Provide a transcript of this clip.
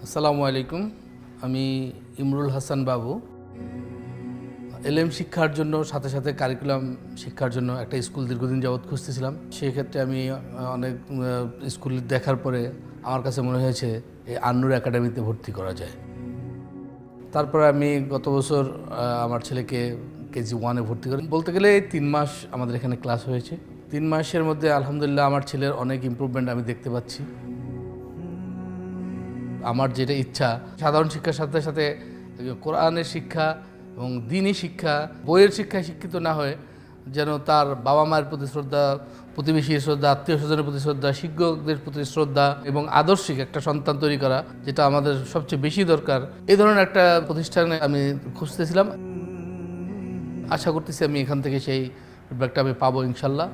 আসসালামু আলাইকুম। আমি ইমরুল হাসান বাবু। এলএম শিক্ষার জন্য সাথে সাথে কারিকুলাম শিক্ষার জন্য একটা স্কুল দীর্ঘদিন যাবৎ খুঁজতেছিলাম। সেক্ষেত্রে আমি অনেক স্কুল দেখার পরে আমার কাছে মনে হয়েছে এই আন্নুর একাডেমিতে ভর্তি করা যায়। তারপরে আমি গত বছর আমার ছেলেকে কেজি 1-এ ভর্তি করি। বলতে গেলে 3 মাস আমাদের এখানে ক্লাস হয়েছে। 3 মাসের মধ্যে আলহামদুলিল্লাহ আমার ছেলের অনেক ইমপ্রুভমেন্ট আমি দেখতে পাচ্ছি। আমার যেটা ইচ্ছা, সাধারণ শিক্ষার সাথে সাথে কোরআনের শিক্ষা এবং দ্বীনি শিক্ষা, বইয়ের শিক্ষায় শিক্ষিত না হয়ে যেন তার বাবা মায়ের প্রতি শ্রদ্ধা, প্রতিবেশীর শ্রদ্ধা, আত্মীয় স্বজনের প্রতি শ্রদ্ধা, শিক্ষকদের প্রতি শ্রদ্ধা এবং আদর্শিক একটা সন্তান তৈরি করা, যেটা আমাদের সবচেয়ে বেশি দরকার, এই ধরনের একটা প্রতিষ্ঠানে আমি খুঁজতেছিলাম। আশা করতেছি আমি এখান থেকে সেই ফিডব্যাকটা আমি পাবো ইনশাল্লাহ।